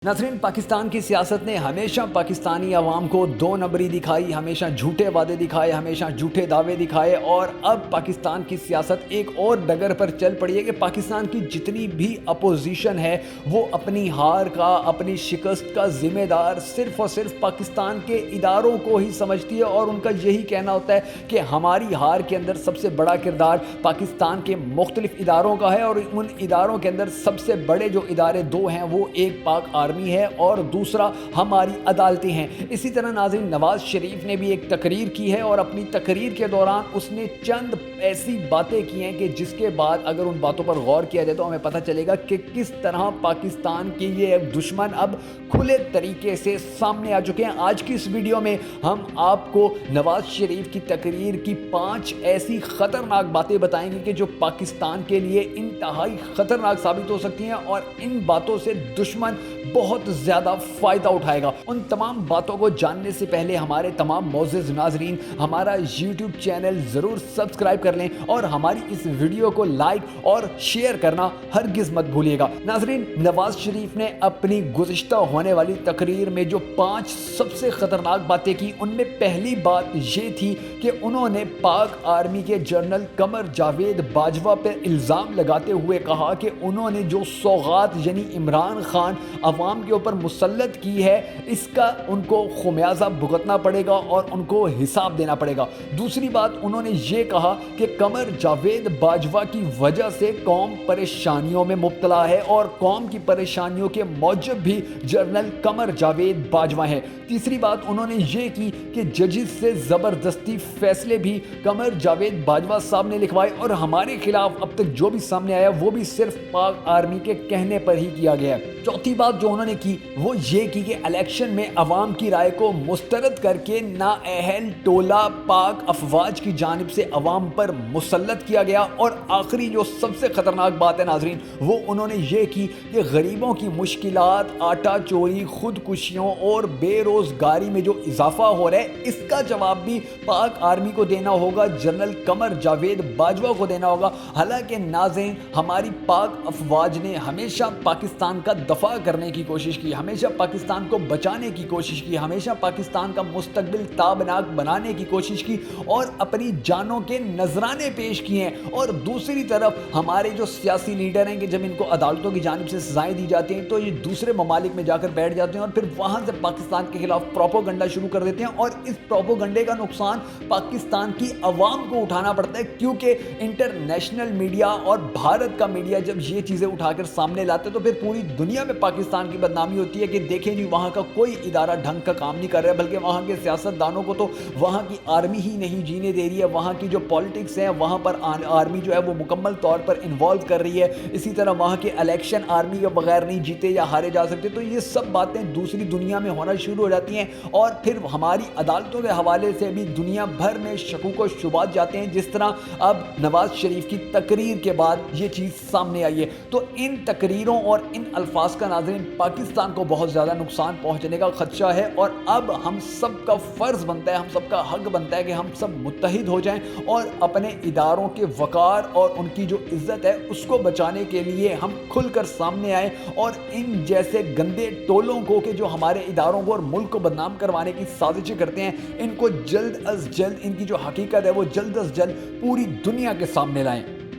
नाज़रीन, पाकिस्तान की सियासत ने हमेशा पाकिस्तानी अवाम को दो नंबरी दिखाई, हमेशा झूठे वादे दिखाए, हमेशा झूठे दावे दिखाए। और अब पाकिस्तान की सियासत एक और डगर पर चल पड़ी है कि पाकिस्तान की जितनी भी अपोजिशन है वो अपनी हार का, अपनी शिकस्त का ज़िम्मेदार सिर्फ़ और सिर्फ पाकिस्तान के इदारों को ही समझती है। और उनका यही कहना होता है कि हमारी हार के अंदर सबसे बड़ा किरदार पाकिस्तान के मुख्तलिफ इदारों का है। और उन इदारों के अंदर सबसे बड़े जो इदारे दो हैं वो एक पाक आर्मी है और दूसरा हमारी अदालतें हैं। इसी तरह नाज़रीन, नवाज शरीफ ने भी एक तकरीर की है और अपनी तकरीर के दौरान उसने चंद ऐसी बातें की हैं कि जिसके बाद अगर उन बातों पर गौर किया जाए तो हमें पता चलेगा कि किस तरह पाकिस्तान के ये दुश्मन अब खुले तरीके से सामने आ चुके हैं। आज की इस वीडियो में हम आपको नवाज शरीफ की तकरीर की 5 ऐसी खतरनाक बातें बताएंगे कि जो पाकिस्तान के लिए इंतहाई खतरनाक साबित हो सकती हैं और इन बातों से दुश्मन बहुत ज़्यादा फ़ायदा उठाएगा। उन तमाम बातों को जानने से पहले हमारे तमाम मोअज़्ज़िज़ नाज़रीन हमारा यूट्यूब चैनल ज़रूर सब्सक्राइब कर लें और हमारी इस वीडियो को लाइक और शेयर करना हरगिज़ मत भूलिएगा। नाज़रीन, नवाज शरीफ ने अपनी गुज़िश्ता होने वाली तकरीर में जो 5 सबसे ख़तरनाक बातें की, उनमें पहली बात ये थी कि उन्होंने पाक आर्मी के जनरल कमर जावेद बाजवा पर इल्ज़ाम लगाते हुए कहा कि उन्होंने जो सौगात यानी इमरान खान अवाम के ऊपर मुसल्लत की है इसका उनको खुमियाजा भुगतना पड़ेगा और उनको हिसाब देना पड़ेगा। दूसरी बात, उन्होंने ये कहा कि कमर जावेद बाजवा की वजह से कौम परेशानियों में मुब्तला है और कौम की परेशानियों के मौजब भी जनरल कमर जावेद बाजवा हैं। तीसरी बात उन्होंने ये की कि जजिस से ज़बरदस्ती फैसले भी कमर जावेद बाजवा साहब ने लिखवाए और हमारे खिलाफ अब तक जो भी सामने आया वो भी सिर्फ पाक आर्मी के कहने पर ही किया गया है। चौथी बात जो उन्होंने की वो ये की कि इलेक्शन में अवाम की राय को मुस्तरद करके नाअहल टोला पाक अफवाज की जानिब से अवाम पर मुसल्लत किया गया। और आखिरी जो सबसे खतरनाक बात है नाजरीन, वो उन्होंने ये की कि गरीबों की मुश्किलात, आटा चोरी, खुदकुशियों और बेरोजगारी में जो इजाफा हो रहा है इसका जवाब भी पाक आर्मी को देना होगा, जनरल कमर जावेद बाजवा को देना होगा। हालांकि नाज़रीन, हमारी पाक अफवाज ने हमेशा पाकिस्तान का दफा करने की कोशिश की, हमेशा पाकिस्तान को बचाने की कोशिश की, हमेशा पाकिस्तान का मुस्तकबिल ताबनाक बनाने की कोशिश की और अपनी जानों के नजराने पेश किए हैं। और दूसरी तरफ हमारे जो सियासी लीडर हैं कि जब इनको अदालतों की जानिब से सजाएं दी जाती हैं तो ये दूसरे ममालिक में जाकर बैठ जाते हैं और फिर वहां से पाकिस्तान के खिलाफ प्रोपोगंडा शुरू कर देते हैं। और इस प्रोपोगंडे का नुकसान पाकिस्तान की अवाम को उठाना पड़ता है, क्योंकि इंटरनेशनल मीडिया और भारत का मीडिया जब ये चीज़ें उठाकर सामने लाते हैं तो फिर पूरी दुनिया में पाकिस्तान की बदनामी होती है कि देखें जी, वहाँ का कोई इदारा ढंग का काम नहीं कर रहा है, बल्कि वहाँ के सियासतदानों को तो वहाँ की आर्मी ही नहीं जीने दे रही है, वहाँ की जो पॉलिटिक्स है वहाँ पर आर्मी जो है वो मुकम्मल तौर पर इन्वॉल्व कर रही है। इसी तरह वहाँ के इलेक्शन आर्मी के बगैर नहीं जीते या हारे जा सकते। तो ये सब बातें दूसरी दुनिया में होना शुरू हो जाती हैं और फिर हमारी अदालतों के हवाले से भी दुनिया भर में शकूक व शुबात जाते हैं, जिस तरह अब नवाज शरीफ की तकरीर के बाद ये चीज़ सामने आई है। तो इन तकरीरों और इन अल्फाज का नाज़रीन पाकिस्तान को बहुत ज़्यादा नुकसान पहुंचने का खदशा है। और अब हम सब का फ़र्ज़ बनता है, हम सब का हक बनता है कि हम सब मुत्तहिद हो जाएं और अपने इदारों के वक़ार और उनकी जो इज़्ज़त है उसको बचाने के लिए हम खुलकर सामने आएँ और इन जैसे गंदे टोलों को कि जो हमारे इदारों को और मुल्क को बदनाम करवाने की साजिशें करते हैं, इनको जल्द अज जल्द इनकी जो हकीकत है वो जल्द अज जल्द पूरी दुनिया के सामने लाएँ।